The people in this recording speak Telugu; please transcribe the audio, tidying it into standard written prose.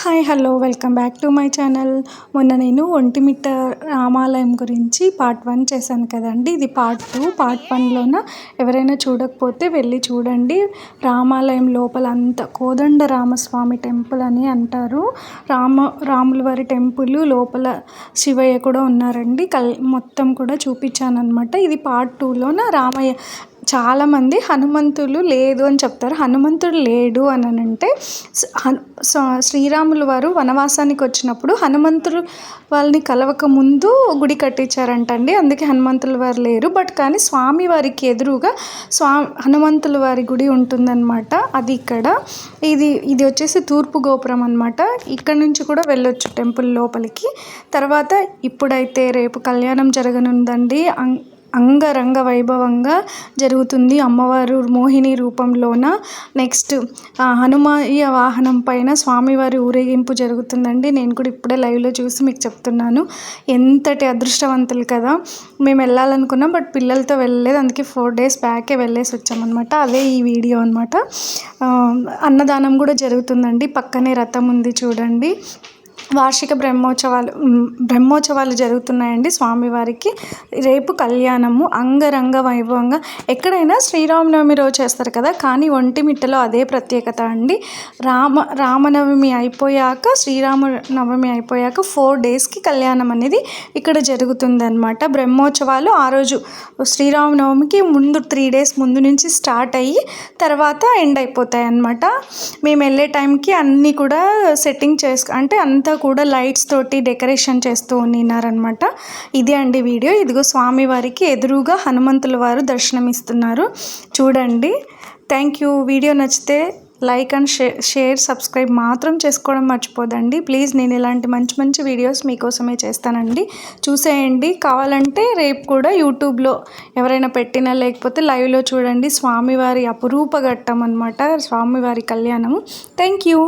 Hi hello welcome back to my channel. మొన్న నేను ఒంటిమిట్ట రామాలయం గురించి పార్ట్ 1 చేశాను కదండి. ఇది పార్ట్ 2. పార్ట్ 1లోన ఎవరైనా చూడకపోతే వెళ్ళి చూడండి. రామాలయం లోపల అంతా కోదండ రామస్వామి టెంపుల్ అని అంటారు. రాముల వారి టెంపుల్ లోపల శివయ్య కూడా ఉన్నారండి. మొత్తం కూడా చూపించాను అనమాట. ఇది పార్ట్ 2లోన రామయ్య. చాలామంది హనుమంతులు లేదు అని చెప్తారు. హనుమంతుడు లేడు అని అంటే శ్రీరాములు వారు వనవాసానికి వచ్చినప్పుడు హనుమంతులు వాళ్ళని కలవక ముందు గుడి కట్టించారంటండి. అందుకే హనుమంతుల వారు లేరు. కానీ స్వామి వారికి ఎదురుగా హనుమంతుల వారి గుడి ఉంటుందన్నమాట. అది ఇక్కడ ఇది వచ్చేసి తూర్పు గోపురం అనమాట. ఇక్కడ నుంచి కూడా వెళ్ళొచ్చు టెంపుల్ లోపలికి. తర్వాత ఇప్పుడైతే రేపు కళ్యాణం జరగనుందండి. అంగరంగ వైభవంగా జరుగుతుంది. అమ్మవారు మోహిని రూపంలోన. నెక్స్ట్ హనుమయ్య వాహనం పైన స్వామివారి ఊరేగింపు జరుగుతుందండి. నేను కూడా ఇప్పుడే లైవ్లో చూసి మీకు చెప్తున్నాను. ఎంతటి అదృష్టవంతులు కదా. మేము వెళ్ళాలనుకున్నాం బట్ పిల్లలతో వెళ్ళలేదు. అందుకే 4 days బ్యాకే వెళ్ళేసి వచ్చామన్నమాట. అదే ఈ వీడియో అనమాట. అన్నదానం కూడా జరుగుతుందండి. పక్కనే రథం ఉంది చూడండి. వార్షిక బ్రహ్మోత్సవాలు జరుగుతున్నాయండి స్వామివారికి. రేపు కళ్యాణము అంగరంగ వైభవంగా. ఎక్కడైనా శ్రీరామనవమి రోజు చేస్తారు కదా, కానీ ఒంటిమిట్టలో అదే ప్రత్యేకత అండి. రామనవమి అయిపోయాక శ్రీరామనవమి అయిపోయాక 4 daysకి కళ్యాణం అనేది ఇక్కడ జరుగుతుంది అనమాట. బ్రహ్మోత్సవాలు ఆ రోజు శ్రీరామనవమికి ముందు 3 days ముందు నుంచి స్టార్ట్ అయ్యి తర్వాత ఎండ్ అయిపోతాయి అన్నమాట. మేము వెళ్ళే టైంకి అన్నీ కూడా సెట్టింగ్ అంటే అంతా కూడా లైట్స్ తోటి డెకరేషన్ చేస్తూ ఉన్నారనమాట. ఇదే అండి వీడియో. ఇదిగో స్వామివారికి ఎదురుగా హనుమంతుల వారు దర్శనమిస్తున్నారు చూడండి. Thank you. వీడియో నచ్చితే లైక్ అండ్ షేర్ సబ్స్క్రైబ్ మాత్రం చేసుకోవడం మర్చిపోదండి ప్లీజ్. నేను ఇలాంటి మంచి మంచి వీడియోస్ మీకోసమే చేస్తానండి. చూసేయండి. కావాలంటే రేపు కూడా యూట్యూబ్లో ఎవరైనా పెట్టినా లేకపోతే లైవ్లో చూడండి. స్వామివారి అపురూప ఘట్టం అనమాట స్వామివారి కళ్యాణము. Thank you.